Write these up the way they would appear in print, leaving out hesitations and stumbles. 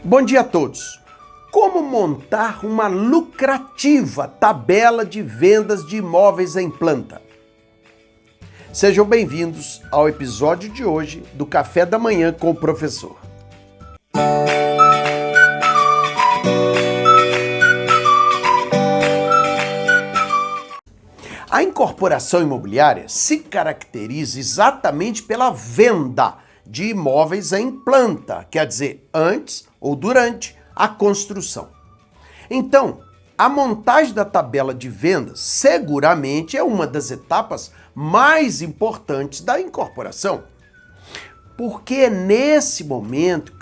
Bom dia a todos! Como montar uma lucrativa tabela de vendas de imóveis em planta? Sejam bem-vindos ao episódio de hoje do Café da Manhã com o Professor. A incorporação imobiliária se caracteriza exatamente pela venda de imóveis em planta, quer dizer, antes ou durante a construção. Então, a montagem da tabela de vendas seguramente é uma das etapas mais importantes da incorporação, porque é nesse momento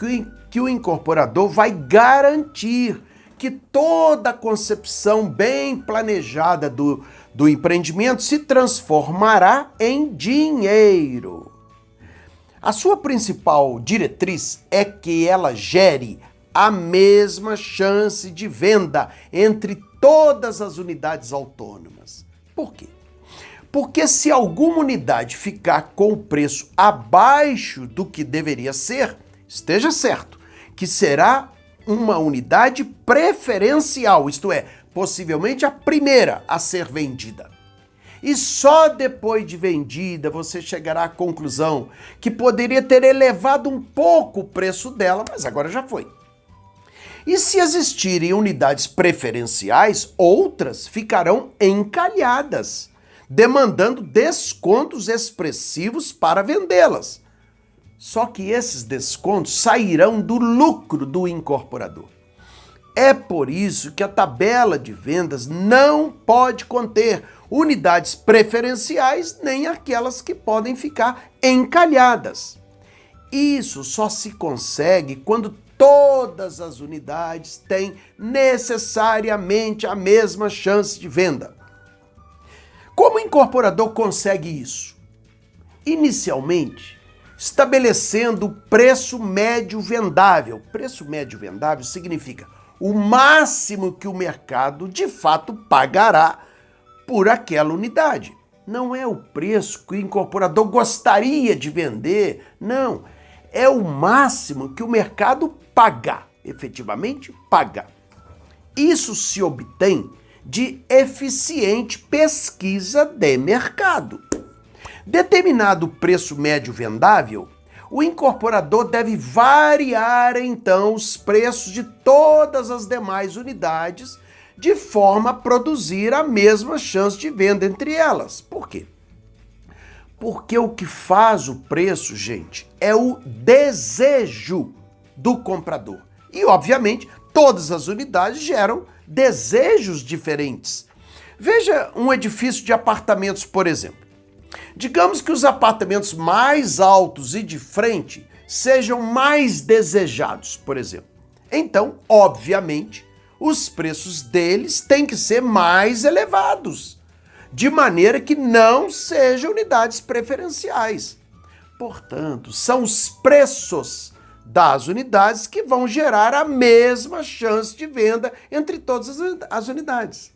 que o incorporador vai garantir que toda a concepção bem planejada do empreendimento se transformará em dinheiro. A sua principal diretriz é que ela gere a mesma chance de venda entre todas as unidades autônomas. Por quê? Porque se alguma unidade ficar com o preço abaixo do que deveria ser, esteja certo que será uma unidade preferencial, isto é, possivelmente a primeira a ser vendida. E só depois de vendida você chegará à conclusão que poderia ter elevado um pouco o preço dela, mas agora já foi. E se existirem unidades preferenciais, outras ficarão encalhadas, demandando descontos expressivos para vendê-las. Só que esses descontos sairão do lucro do incorporador. É por isso que a tabela de vendas não pode conter unidades preferenciais nem aquelas que podem ficar encalhadas. Isso só se consegue quando todas as unidades têm necessariamente a mesma chance de venda. Como o incorporador consegue isso? Inicialmente, estabelecendo o preço médio vendável. Preço médio vendável significa o máximo que o mercado de fato pagará por aquela unidade. Não é o preço que o incorporador gostaria de vender, não. É o máximo que o mercado paga, efetivamente paga. Isso se obtém de eficiente pesquisa de mercado. Determinado preço médio vendável, o incorporador deve variar então os preços de todas as demais unidades de forma a produzir a mesma chance de venda entre elas. Por quê? Porque o que faz o preço, gente, é o desejo do comprador. E, obviamente, todas as unidades geram desejos diferentes. Veja um edifício de apartamentos, por exemplo. Digamos que os apartamentos mais altos e de frente sejam mais desejados, por exemplo. Então, obviamente, os preços deles têm que ser mais elevados, de maneira que não sejam unidades preferenciais. Portanto, são os preços das unidades que vão gerar a mesma chance de venda entre todas as unidades.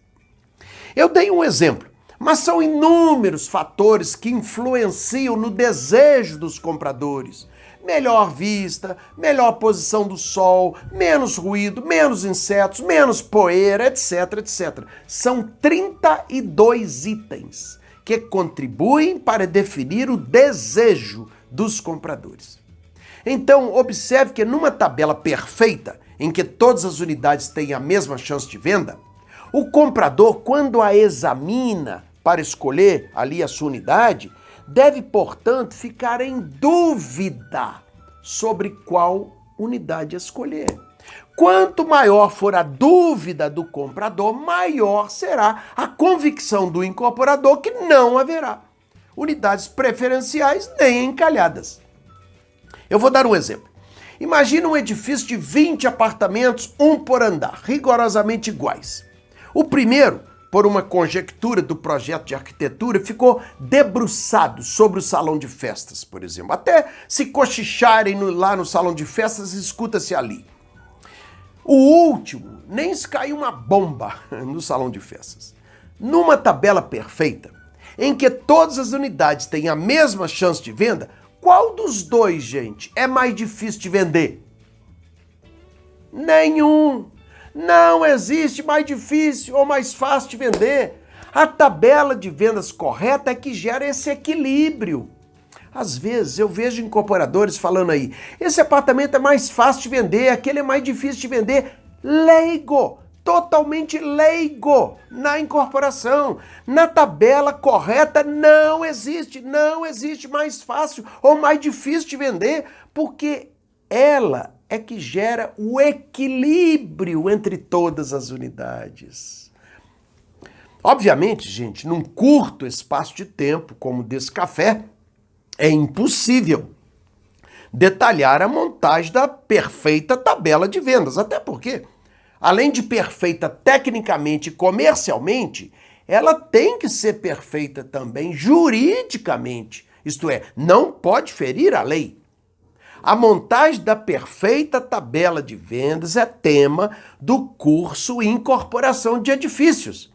Eu dei um exemplo, mas são inúmeros fatores que influenciam no desejo dos compradores. Melhor vista, melhor posição do sol, menos ruído, menos insetos, menos poeira, etc, etc. São 32 itens que contribuem para definir o desejo dos compradores. Então, observe que numa tabela perfeita, em que todas as unidades têm a mesma chance de venda, o comprador, quando a examina para escolher ali a sua unidade, deve, portanto, ficar em dúvida sobre qual unidade escolher. Quanto maior for a dúvida do comprador, maior será a convicção do incorporador que não haverá unidades preferenciais nem encalhadas. Eu vou dar um exemplo. Imagina um edifício de 20 apartamentos, um por andar, rigorosamente iguais. O primeiro, por uma conjectura do projeto de arquitetura, ficou debruçado sobre o salão de festas, por exemplo. Até se cochicharem lá no salão de festas, escuta-se ali. O último, nem se caiu uma bomba no salão de festas. Numa tabela perfeita, em que todas as unidades têm a mesma chance de venda, qual dos dois, gente, é mais difícil de vender? Nenhum. Não existe mais difícil ou mais fácil de vender. A tabela de vendas correta é que gera esse equilíbrio. Às vezes eu vejo incorporadores falando aí, esse apartamento é mais fácil de vender, aquele é mais difícil de vender. Leigo, totalmente leigo na incorporação. Na tabela correta não existe mais fácil ou mais difícil de vender, porque ela é que gera o equilíbrio entre todas as unidades. Obviamente, gente, num curto espaço de tempo, como desse café, é impossível detalhar a montagem da perfeita tabela de vendas, até porque, além de perfeita tecnicamente e comercialmente, ela tem que ser perfeita também juridicamente, isto é, não pode ferir a lei. A montagem da perfeita tabela de vendas é tema do curso Incorporação de Edifícios,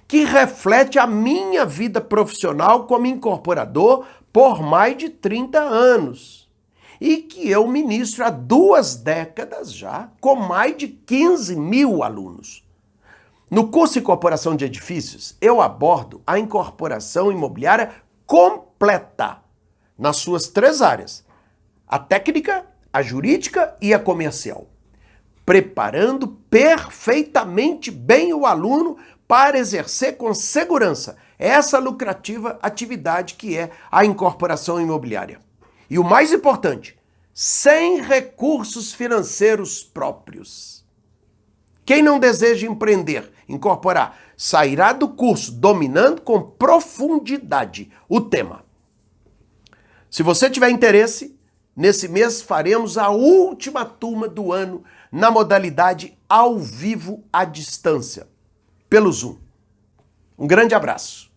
que reflete a minha vida profissional como incorporador por mais de 30 anos e que eu ministro há 2 décadas já, com mais de 15 mil alunos. No curso Incorporação de Edifícios, eu abordo a incorporação imobiliária completa, nas suas 3 áreas: a técnica, a jurídica e a comercial, preparando perfeitamente bem o aluno para exercer com segurança essa lucrativa atividade que é a incorporação imobiliária. E o mais importante, sem recursos financeiros próprios. Quem não deseja empreender, incorporar, sairá do curso dominando com profundidade o tema. Se você tiver interesse, nesse mês faremos a última turma do ano na modalidade ao vivo à distância, pelo Zoom. Um grande abraço.